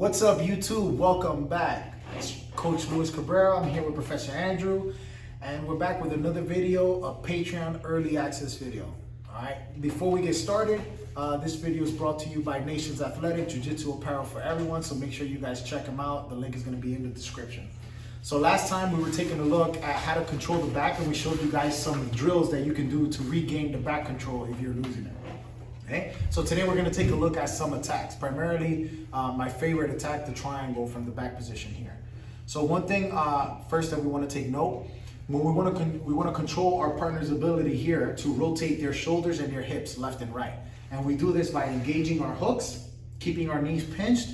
What's up, YouTube? Welcome back. It's Coach Luis Cabrera. I'm here with Professor Andrew, and we're back with another video, a Patreon early access video. All right. Before we get started, this video is brought to you by Nations Athletic Jiu Jitsu apparel for everyone. So make sure you guys check them out. The link is going to be in the description. So last time we were taking a look at how to control the back, and we showed you guys some drills that you can do to regain the back control if you're losing it. Okay, so today we're going to take a look at some attacks, primarily my favorite attack, the triangle from the back position here. So one thing first that we want to take note, when we want to control our partner's ability here to rotate their shoulders and their hips left and right. And we do this by engaging our hooks, keeping our knees pinched,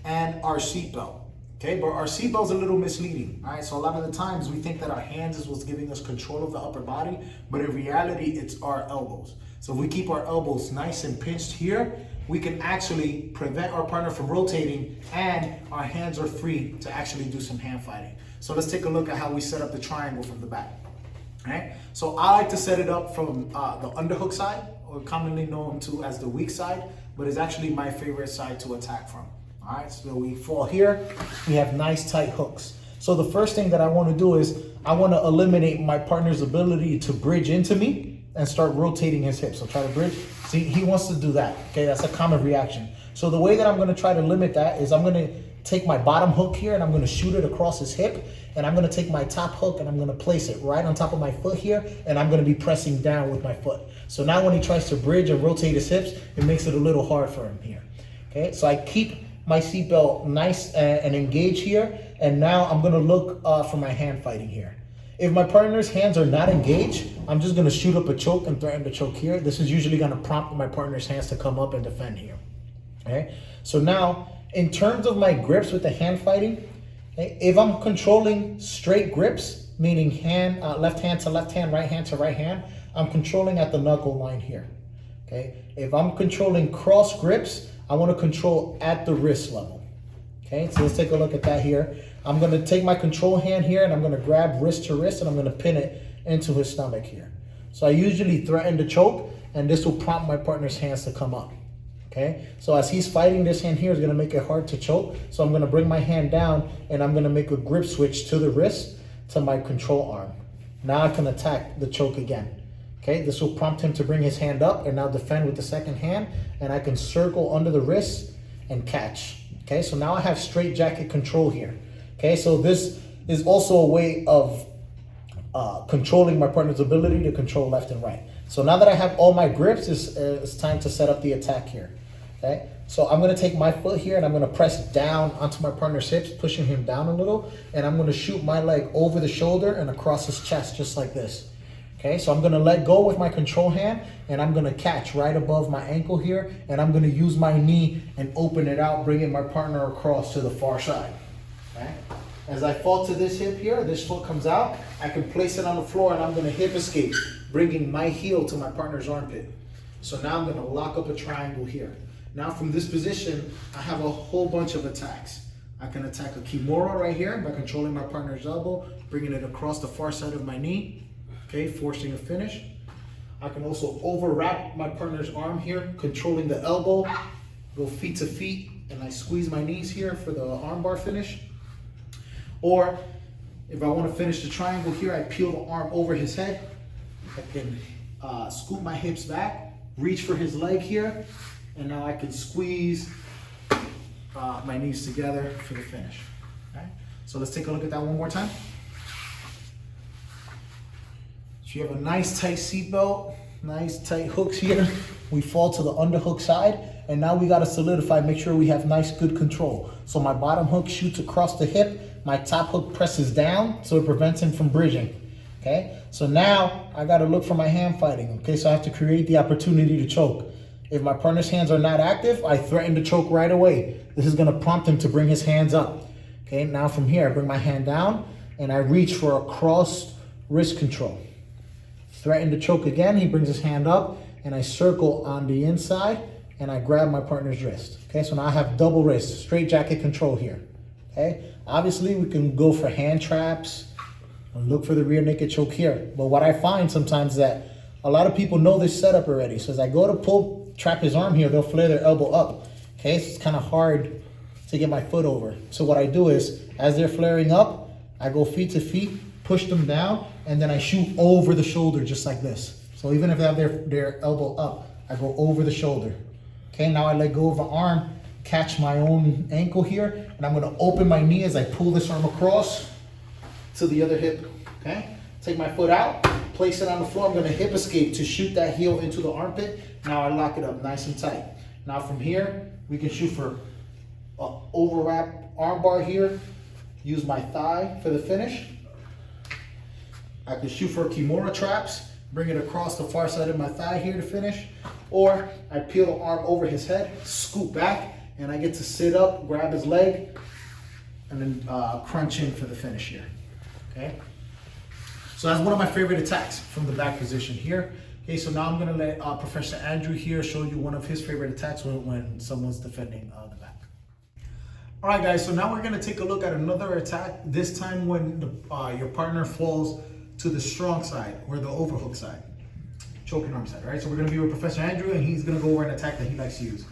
and our seatbelt. Okay, but our seatbelt is a little misleading. All right, so a lot of the times we think that our hands is what's giving us control of the upper body, but in reality, it's our elbows. So if we keep our elbows nice and pinched here, we can actually prevent our partner from rotating, and our hands are free to actually do some hand fighting. So let's take a look at how we set up the triangle from the back. All right, so I like to set it up from the underhook side, or commonly known to as the weak side, but it's actually my favorite side to attack from. All right, so we fall here, we have nice tight hooks. So the first thing that I want to do is I want to eliminate my partner's ability to bridge into me and start rotating his hips. So try to bridge. See, he wants to do that. Okay, that's a common reaction. So the way that I'm going to try to limit that is I'm going to take my bottom hook here and I'm going to shoot it across his hip, and I'm going to take my top hook and I'm going to place it right on top of my foot here, and I'm going to be pressing down with my foot. So now when he tries to bridge and rotate his hips, it makes it a little hard for him here. Okay, so I keep my seatbelt nice and engaged here, and now I'm going to look for my hand fighting here. If my partner's hands are not engaged, I'm just going to shoot up a choke and threaten to choke here. This is usually going to prompt my partner's hands to come up and defend here. Okay, so now in terms of my grips with the hand fighting, okay, if I'm controlling straight grips, meaning left hand to left hand, right hand to right hand, I'm controlling at the knuckle line here. Okay, if I'm controlling cross grips, I want to control at the wrist level. Okay, so let's take a look at that here. I'm going to take my control hand here and I'm going to grab wrist to wrist and I'm going to pin it into his stomach here. So I usually threaten to choke, and this will prompt my partner's hands to come up. Okay, so as he's fighting, this hand here is going to make it hard to choke. So I'm going to bring my hand down and I'm going to make a grip switch to the wrist to my control arm. Now I can attack the choke again. Okay, this will prompt him to bring his hand up and now defend with the second hand, and I can circle under the wrist and catch. Okay, so now I have straight jacket control here. Okay, so this is also a way of controlling my partner's ability to control left and right. So now that I have all my grips, it's time to set up the attack here. Okay, so I'm going to take my foot here and I'm going to press down onto my partner's hips, pushing him down a little, and I'm going to shoot my leg over the shoulder and across his chest just like this. Okay, so I'm going to let go with my control hand and I'm going to catch right above my ankle here, and I'm going to use my knee and open it out, bringing my partner across to the far side. Okay. As I fall to this hip here, this foot comes out, I can place it on the floor and I'm going to hip escape, bringing my heel to my partner's armpit. So now I'm going to lock up a triangle here. Now from this position, I have a whole bunch of attacks. I can attack a kimura right here by controlling my partner's elbow, bringing it across the far side of my knee, okay, forcing a finish. I can also overwrap my partner's arm here, controlling the elbow, go feet to feet, and I squeeze my knees here for the armbar finish. Or if I want to finish the triangle here, I peel the arm over his head. I can scoop my hips back, reach for his leg here, and now I can squeeze my knees together for the finish. Okay? So let's take a look at that one more time. So you have a nice tight seatbelt, nice tight hooks here. We fall to the underhook side, and now we got to solidify, make sure we have nice, good control. So my bottom hook shoots across the hip, my top hook presses down so it prevents him from bridging. Okay, so now I got to look for my hand fighting. Okay, so I have to create the opportunity to choke. If my partner's hands are not active, I threaten to choke right away. This is going to prompt him to bring his hands up. Okay, now from here, I bring my hand down and I reach for a cross wrist control. Threaten to choke again, he brings his hand up and I circle on the inside and I grab my partner's wrist. Okay, so now I have double wrist, straight jacket control here. Okay, obviously we can go for hand traps and look for the rear naked choke here. But what I find sometimes is that a lot of people know this setup already. So as I go to trap his arm here, they'll flare their elbow up. Okay, so it's kind of hard to get my foot over. So what I do is, as they're flaring up, I go feet to feet, push them down, and then I shoot over the shoulder just like this. So even if they have their elbow up, I go over the shoulder. Okay, now I let go of the arm, catch my own ankle here, and I'm gonna open my knee as I pull this arm across to the other hip, okay? Take my foot out, place it on the floor. I'm gonna hip escape to shoot that heel into the armpit. Now I lock it up nice and tight. Now from here, we can shoot for overwrap arm bar here. Use my thigh for the finish. I can shoot for Kimura traps, bring it across the far side of my thigh here to finish. Or I peel the arm over his head, scoop back, and I get to sit up, grab his leg, and then crunch in for the finish here, okay? So that's one of my favorite attacks from the back position here. Okay, so now I'm gonna let Professor Andrew here show you one of his favorite attacks when someone's defending the back. All right, guys, so now we're gonna take a look at another attack, this time when your partner falls to the strong side, or the overhook side, choking arm side, right? So we're gonna be with Professor Andrew, and he's gonna go over an attack that he likes to use.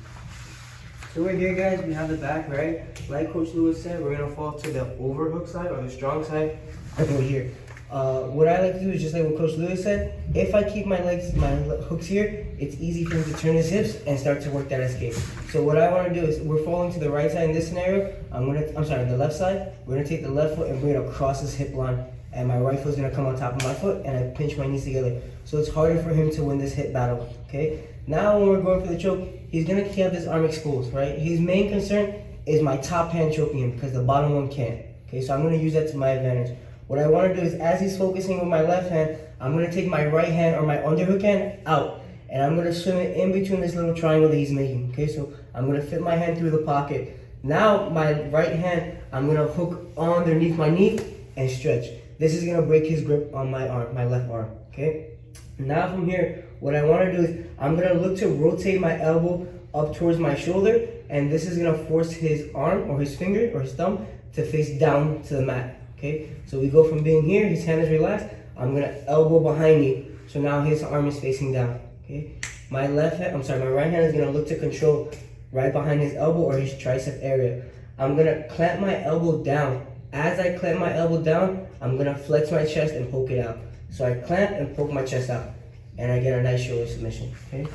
So we're here, guys, we have the back, right? Like Coach Lewis said, we're gonna fall to the overhook side, or the strong side, over here. What I like to do is just like what Coach Lewis said, if I keep my hooks here, it's easy for him to turn his hips and start to work that escape. So what I want to do is, we're falling to the right side in this scenario, the left side, we're going to take the left foot and bring it across his hip line, and my right foot is going to come on top of my foot, and I pinch my knees together. So it's harder for him to win this hip battle, okay? Now when we're going for the choke, he's going to have this arm exposed, right? His main concern is my top hand choking him, because the bottom one can't, okay? So I'm going to use that to my advantage. What I want to do is, as he's focusing with my left hand, I'm going to take my right hand, or my underhook hand, out. And I'm going to swim it in between this little triangle that he's making. Okay, so I'm going to fit my hand through the pocket. Now, my right hand, I'm going to hook underneath my knee and stretch. This is going to break his grip on my arm, my left arm. Okay? Now from here, what I want to do is, I'm going to look to rotate my elbow up towards my shoulder. And this is going to force his arm, or his finger, or his thumb, to face down to the mat. Okay, so we go from being here, his hand is relaxed, I'm gonna elbow behind me, so now his arm is facing down. Okay, my right hand is gonna look to control right behind his elbow or his tricep area. I'm gonna clamp my elbow down. As I clamp my elbow down, I'm gonna flex my chest and poke it out. So I clamp and poke my chest out, and I get a nice shoulder submission. Okay,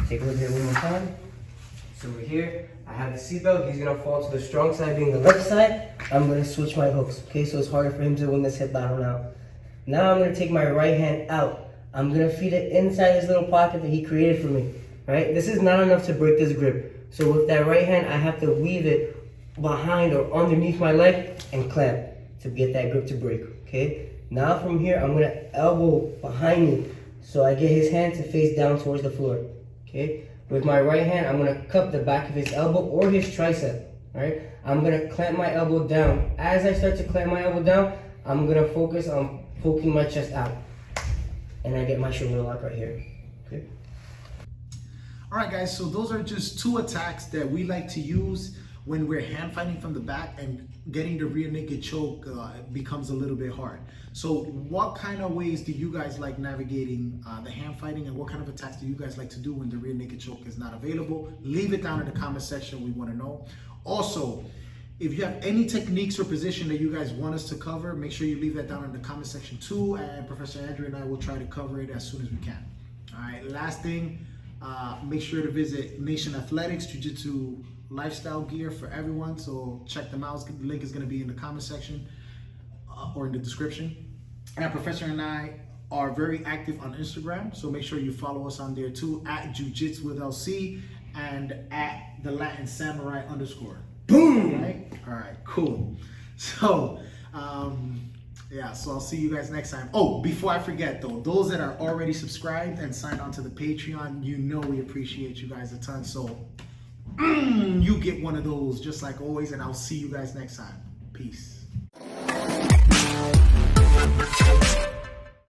take a look at it one more time. So we're here, I have the seatbelt, he's gonna fall to the strong side being the left side. I'm gonna switch my hooks, okay? So it's harder for him to win this hip battle now. Now I'm gonna take my right hand out. I'm gonna feed it inside this little pocket that he created for me, right? This is not enough to break this grip. So with that right hand, I have to weave it behind or underneath my leg and clamp to get that grip to break, okay? Now from here, I'm gonna elbow behind me so I get his hand to face down towards the floor, okay? With my right hand, I'm gonna cup the back of his elbow or his tricep, right? I'm gonna clamp my elbow down. As I start to clamp my elbow down, I'm gonna focus on poking my chest out. And I get my shoulder lock right here, okay? All right, guys, so those are just two attacks that we like to use when we're hand fighting from the back, and getting the rear naked choke becomes a little bit hard. So what kind of ways do you guys like navigating the hand fighting, and what kind of attacks do you guys like to do when the rear naked choke is not available? Leave it down in the comment section, we want to know. Also, if you have any techniques or position that you guys want us to cover, make sure you leave that down in the comment section too, and Professor Andrew and I will try to cover it as soon as we can. All right, last thing, make sure to visit Nation Athletics Jiu Jitsu lifestyle gear for everyone, so check them out. The link is going to be in the comment section or in the description. And Professor and I are very active on Instagram, so make sure you follow us on there too, at Jiu Jitsu with LC and at the Latin Samurai _ Boom! Right? All right, cool. So yeah, so I'll see you guys next time. Oh, before I forget though, those that are already subscribed and signed on to the Patreon, you know we appreciate you guys a ton. So you get one of those just like always, and I'll see you guys next time. Peace.